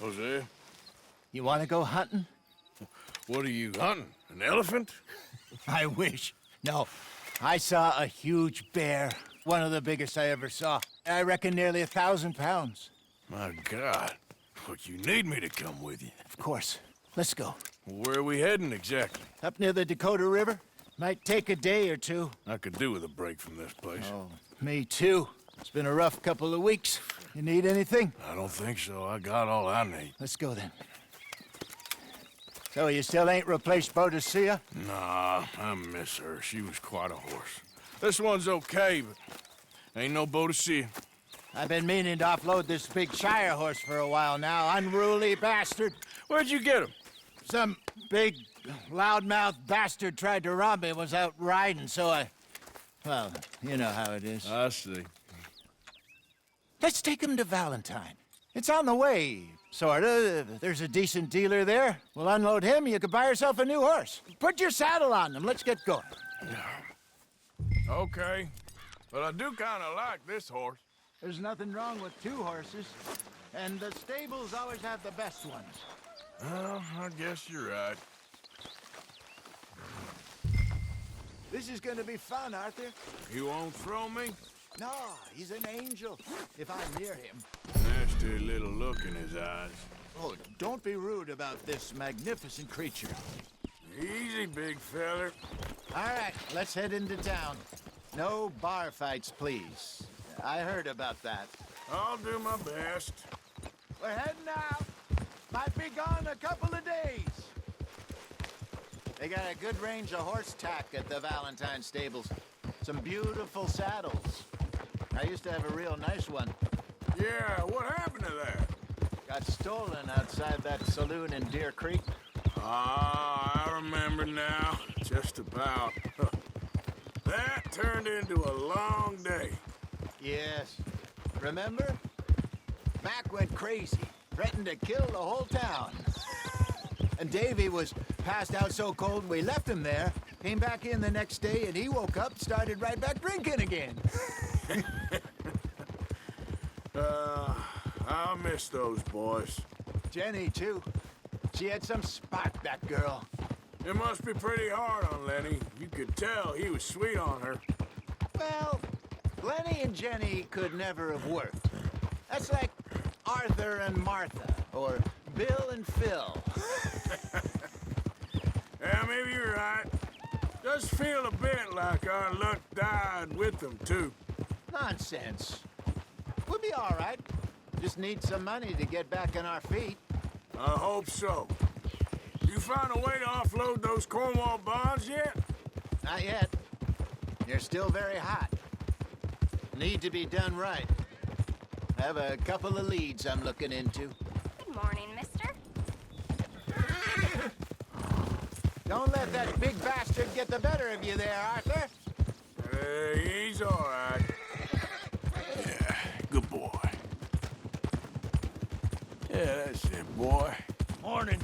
Jose, You want to go hunting? what are you hunting? An elephant? I wish. No. I saw a huge bear. One of the biggest I ever saw. I reckon nearly 1,000 pounds. My God. But you need me to come with you. Of course. Let's go. Where are we heading exactly? Up near the Dakota River. Might take a day or two. I could do with a break from this place. Oh, me too. It's been a rough couple of weeks. You need anything? I don't think so. I got all I need. Let's go then. So you still ain't replaced Boadicea? Nah, I miss her. She was quite a horse. This one's okay, but ain't no Boadicea. I've been meaning to offload this big Shire horse for a while now. Unruly bastard. Where'd you get him? Some big, loudmouth bastard tried to rob me and was out riding, so I... Well, you know how it is. I see. Let's take him to Valentine. It's on the way, sorta. There's a decent dealer there. We'll unload him, you could buy yourself a new horse. Put your saddle on him, let's get going. Okay. But I do kind of like this horse. There's nothing wrong with two horses, and the stables always have the best ones. Well, I guess you're right. This is gonna be fun, Arthur. You won't throw me? No, he's an angel, if I'm near him. Nasty little look in his eyes. Oh, don't be rude about this magnificent creature. Easy, big feller. All right, let's head into town. No bar fights, please. I heard about that. I'll do my best. We're heading out. Might be gone a couple of days. They got a good range of horse tack at the Valentine stables. Some beautiful saddles. I used to have a real nice one. Yeah, what happened to that? Got stolen outside that saloon in Deer Creek. Ah, I remember now. Just about. That turned into a long day. Yes. Remember? Mac went crazy, threatened to kill the whole town. And Davy was passed out so cold we left him there, came back in the next day, and he woke up, started right back drinking again. I'll miss those boys. Jenny, too. She had some spark, that girl. It must be pretty hard on Lenny. You could tell he was sweet on her. Well, Lenny and Jenny could never have worked. That's like Arthur and Martha, or Bill and Phil. Yeah, maybe you're right. Does feel a bit like our luck died with them, too. Nonsense. We'll be all right. Just need some money to get back on our feet. I hope so. You find a way to offload those Cornwall bonds yet? Not yet. They're still very hot. Need to be done right. I have a couple of leads I'm looking into. Good morning, mister. Don't let that big bastard get the better of you there, Arthur. He's all right. Yeah, good boy. Yeah, that's it, boy. Morning.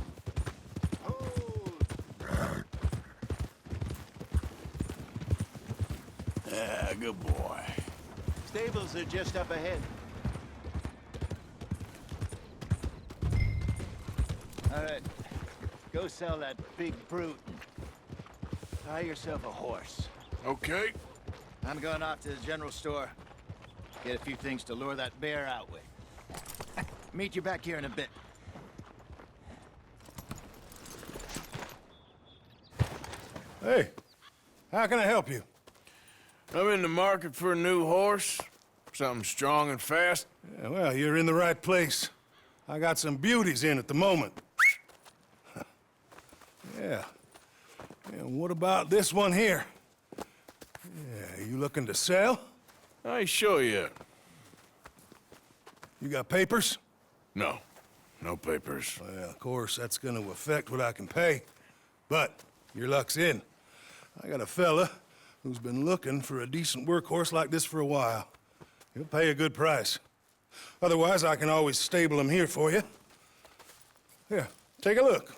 Yeah, good boy. Stables are just up ahead. All right. Go sell that big brute. Buy yourself a horse. Okay. I'm going off to the general store. Get a few things to lure that bear out with. Meet you back here in a bit. Hey, how can I help you? I'm in the market for a new horse. Something strong and fast. Yeah, well, you're in the right place. I got some beauties in at the moment. Yeah. And what about this one here? Yeah, you looking to sell? I ain't sure yet. You got papers? No. No papers. Well, of course, that's gonna affect what I can pay. But your luck's in. I got a fella who's been looking for a decent workhorse like this for a while. He'll pay a good price. Otherwise, I can always stable him here for you. Here, take a look.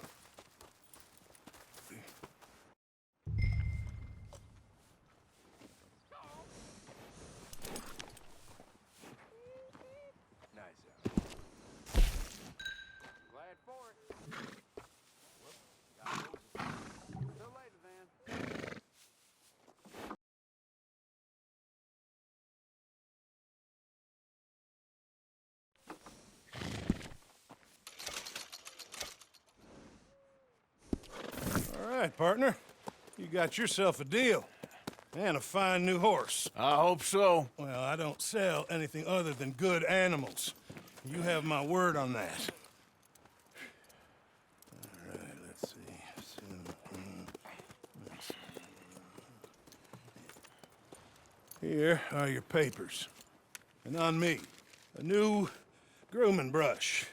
All right, partner. You got yourself a deal. And a fine new horse. I hope so. Well, I don't sell anything other than good animals. You have my word on that. All right, let's see. Here are your papers. And on me, a new grooming brush.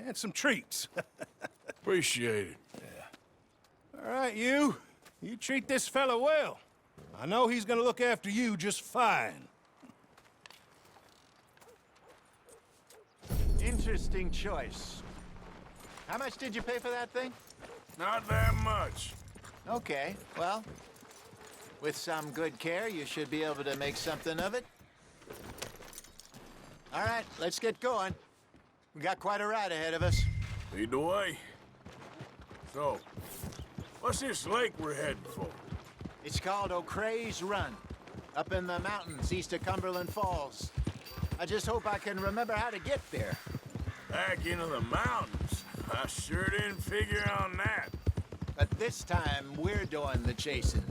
And some treats. Appreciate it. All right, you. You treat this fella well. I know he's gonna look after you just fine. Interesting choice. How much did you pay for that thing? Not that much. Okay, well, with some good care, you should be able to make something of it. All right, let's get going. We got quite a ride ahead of us. Lead the way. So, what's this lake we're heading for? It's called O'Creagh's Run, up in the mountains east of Cumberland Falls. I just hope I can remember how to get there. Back into the mountains? I sure didn't figure on that. But this time, we're doing the chasing.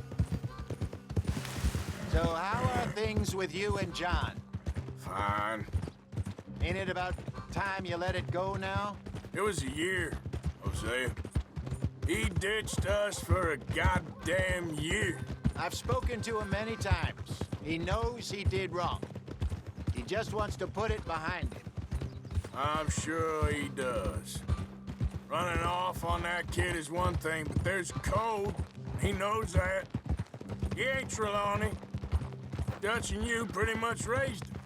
So how are things with you and John? Fine. Ain't it about time you let it go now? It was a year, Hosea. He ditched us for a goddamn year. I've spoken to him many times. He knows he did wrong. He just wants to put it behind him. I'm sure he does. Running off on that kid is one thing, but there's code. He knows that. He ain't Trelawney. Dutch and you pretty much raised him.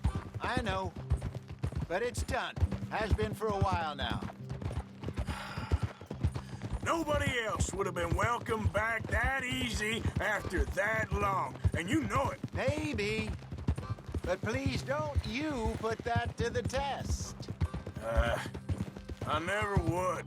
I know. But it's done. Has been for a while now. Nobody else would have been welcomed back that easy after that long, and you know it. Maybe. But please don't you put that to the test. I never would.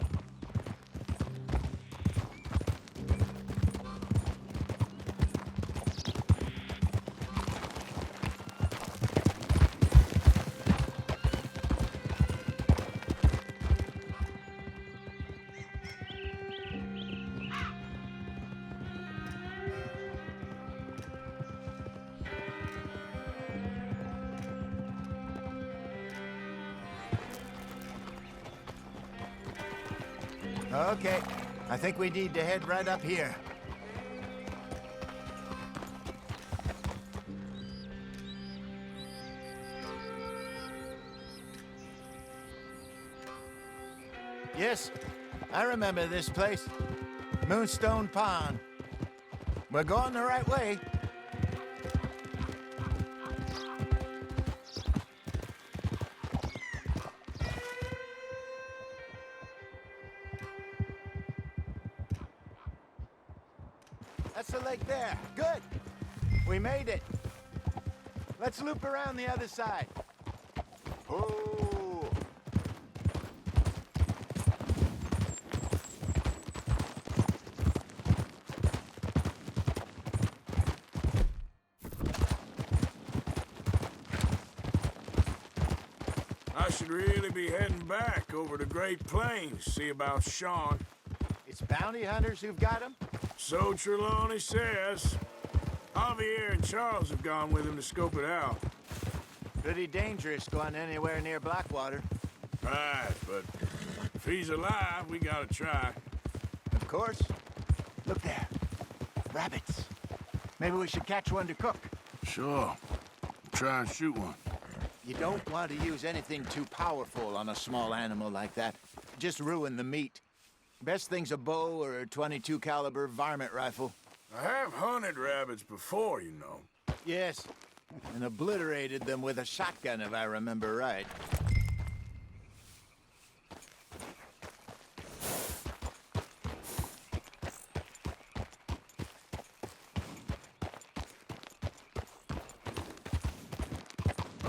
Okay. I think we need to head right up here. Yes, I remember this place. Moonstone Pond. We're going the right way. That's the lake there. Good. We made it. Let's loop around the other side. Oh. I should really be heading back over to Great Plains, see about Sean. It's bounty hunters who've got him? So Trelawney says. Javier and Charles have gone with him to scope it out. Pretty dangerous going anywhere near Blackwater. Right, but if he's alive, we gotta try. Of course. Look there. Rabbits. Maybe we should catch one to cook. Sure. Try and shoot one. You don't want to use anything too powerful on a small animal like that. Just ruin the meat. Best thing's a bow or a .22 caliber varmint rifle. I have hunted rabbits before, you know. Yes, and obliterated them with a shotgun, if I remember right.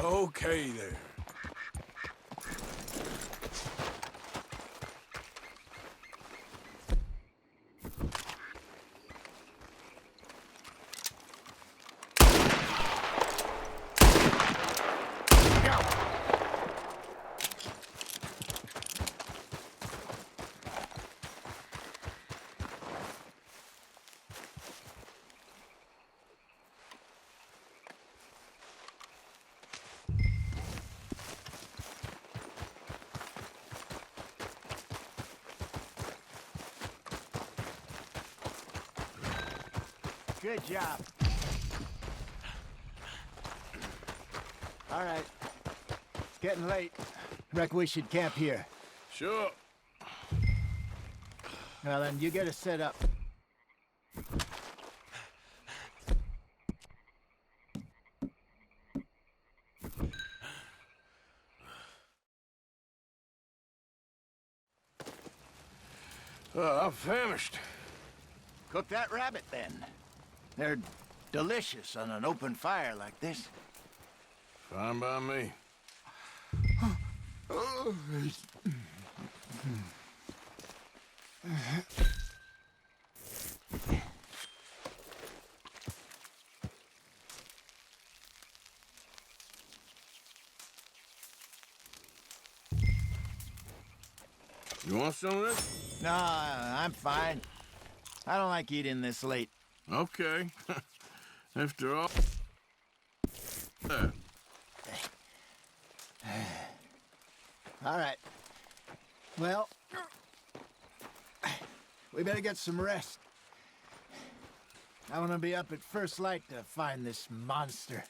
Okay there. Good job. All right. It's getting late. Reckon we should camp here. Sure. Well, then, you get us set up. I'm famished. Cook that rabbit, then. They're delicious on an open fire like this. Fine by me. You want some of this? No, I'm fine. I don't like eating this late. Okay. After all... There. All right. Well, we better get some rest. I want to be up at first light to find this monster.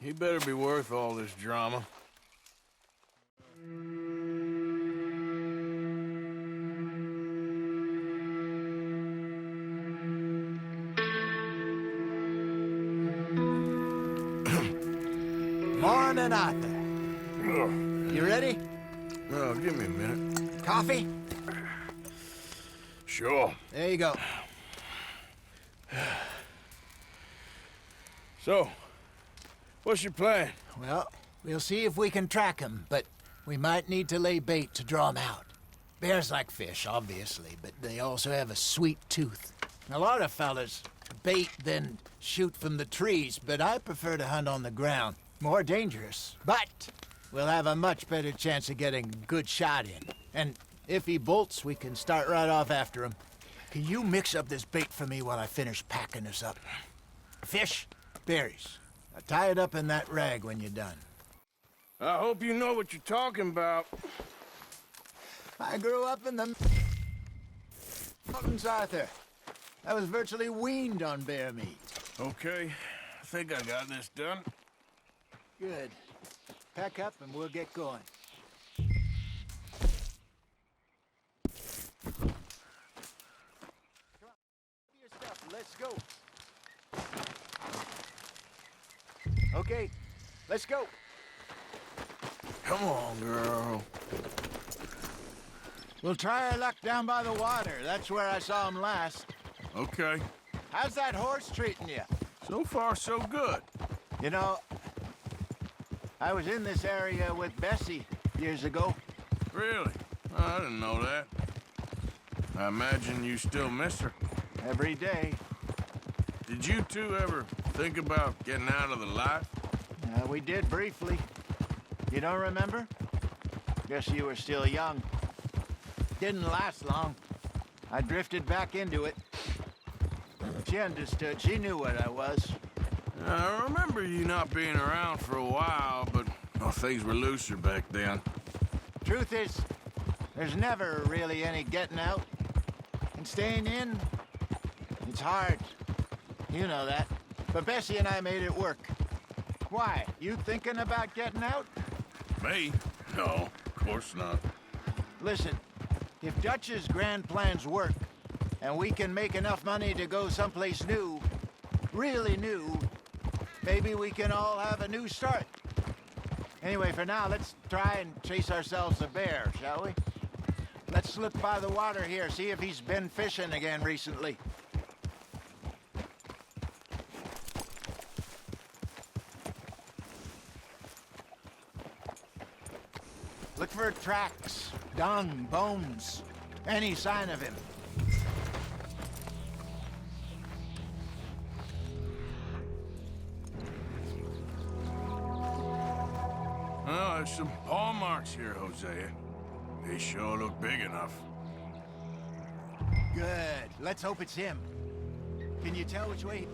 He better be worth all this drama. Morning, Arthur. You ready? Oh, give me a minute. Coffee? Sure. There you go. So, what's your plan? Well, we'll see if we can track him, but we might need to lay bait to draw him out. Bears like fish, obviously, but they also have a sweet tooth. A lot of fellas bait, then shoot from the trees, but I prefer to hunt on the ground. More dangerous, but we'll have a much better chance of getting a good shot in. And if he bolts, we can start right off after him. Can you mix up this bait for me while I finish packing this up? Fish, berries. Now tie it up in that rag when you're done. I hope you know what you're talking about. I grew up in the mountains, Arthur. I was virtually weaned on bear meat. Okay, I think I got this done. Good. Pack up and we'll get going. Come on, your stuff. Let's go. Okay, let's go. Come on, girl. We'll try our luck down by the water. That's where I saw him last. Okay. How's that horse treating you? So far, so good. You know, I was in this area with Bessie years ago. Really? Oh, I didn't know that. I imagine you still miss her. Every day. Did you two ever think about getting out of the life? We did briefly. You don't remember? Guess you were still young. Didn't last long. I drifted back into it. She understood. She knew what I was. I remember you not being around for a while, but things were looser back then. Truth is, there's never really any getting out. And staying in, it's hard. You know that. But Bessie and I made it work. Why? You thinking about getting out? Me? No, of course not. Listen, if Dutch's grand plans work, and we can make enough money to go someplace new, really new, maybe we can all have a new start. Anyway, for now, let's try and chase ourselves a bear, shall we? Let's slip by the water here, see if he's been fishing again recently. Look for tracks, dung, bones, any sign of him. Oh, there's some paw marks here, Hosea. They sure look big enough. Good. Let's hope it's him. Can you tell which way?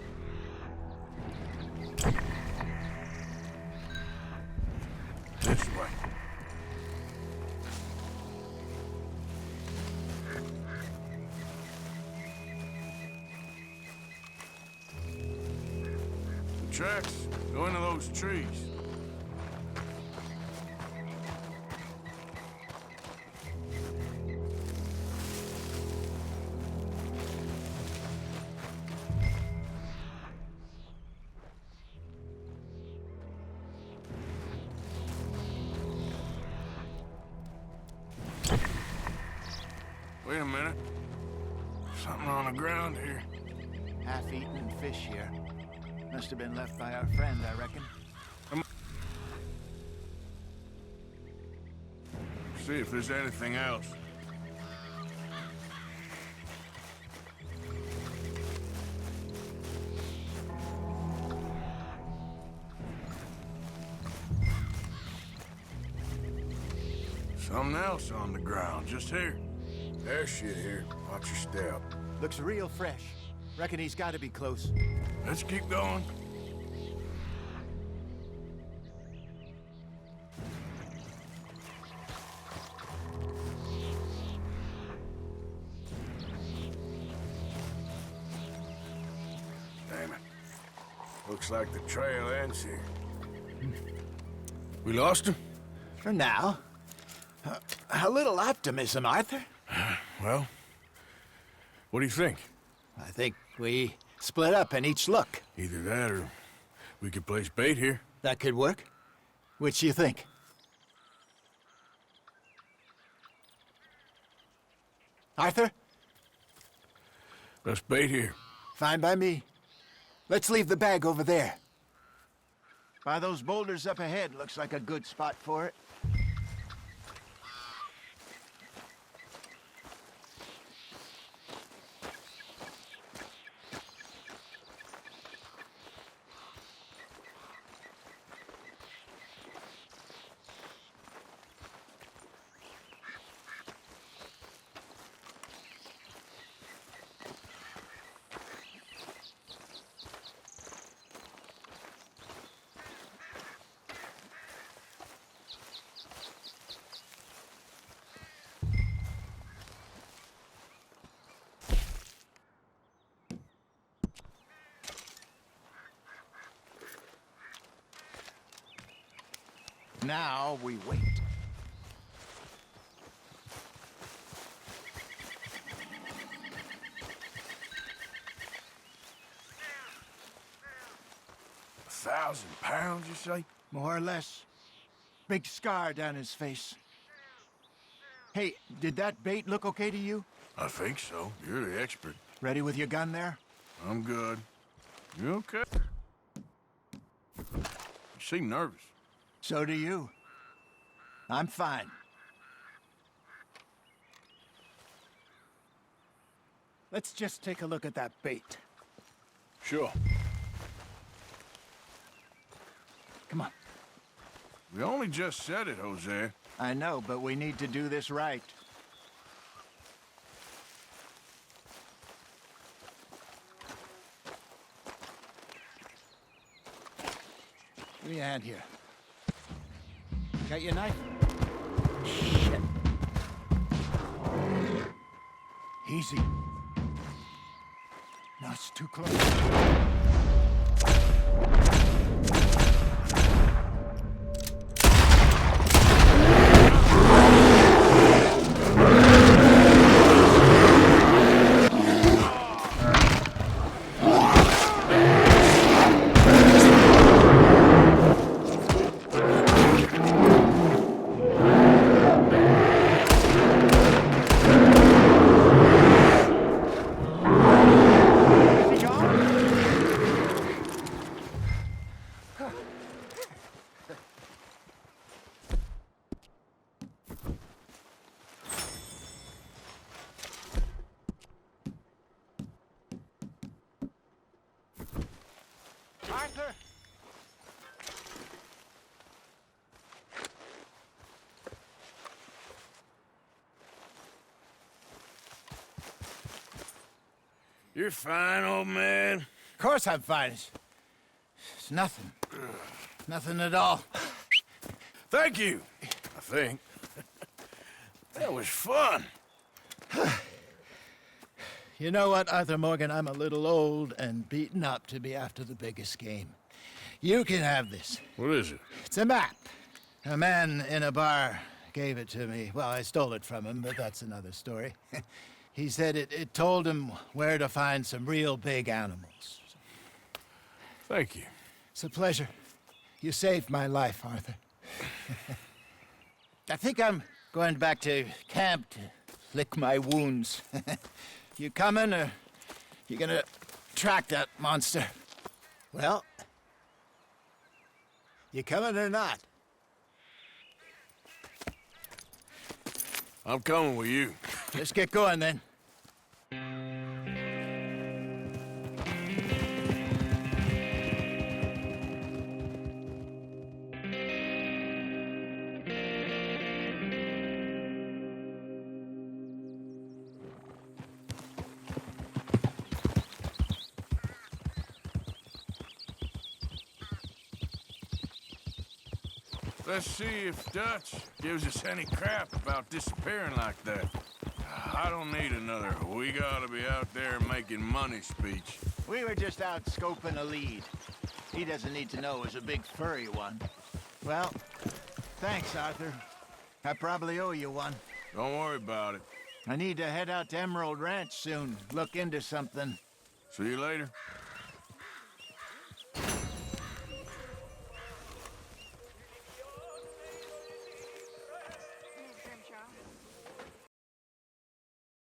This way. tracks go into those trees. Wait a minute. Something on the ground here. Half-eaten fish here. Must have been left by our friend, I reckon. See if there's anything else. Something else on the ground, just here. There's shit here. Watch your step. Looks real fresh. Reckon he's got to be close. Let's keep going. Damn it. Looks like the trail ends here. We lost him? For now. A little optimism, Arthur. Well, what do you think? I think we split up and each look. Either that or we could place bait here. That could work. Which you think? Arthur? Let's bait here. Fine by me. Let's leave the bag over there. By those boulders up ahead, looks like a good spot for it. Now we wait. £1,000, you say? More or less. Big scar down his face. Hey, did that bait look okay to you? I think so. You're the expert. Ready with your gun there? I'm good. You okay? You seem nervous. So do you. I'm fine. Let's just take a look at that bait. Sure. Come on. We only just said it, Jose. I know, but we need to do this right. Give me a hand here. Got your knife? Shit. Easy. No, it's too close. Arthur! You're fine, old man. Of course I'm fine. It's nothing. Nothing at all. Thank you, I think. That was fun. You know what, Arthur Morgan? I'm a little old and beaten up to be after the biggest game. You can have this. What is it? It's a map. A man in a bar gave it to me. Well, I stole it from him, but that's another story. He said it told him where to find some real big animals. Thank you. It's a pleasure. You saved my life, Arthur. I think I'm going back to camp to lick my wounds. You coming, or you gonna track that monster? Well, you coming or not? I'm coming with you. Let's get going, then. Let's see if Dutch gives us any crap about disappearing like that. I don't need another "we gotta be out there making money" speech. We were just out scoping a lead. He doesn't need to know it was a big furry one. Well, thanks, Arthur. I probably owe you one. Don't worry about it. I need to head out to Emerald Ranch soon, look into something. See you later.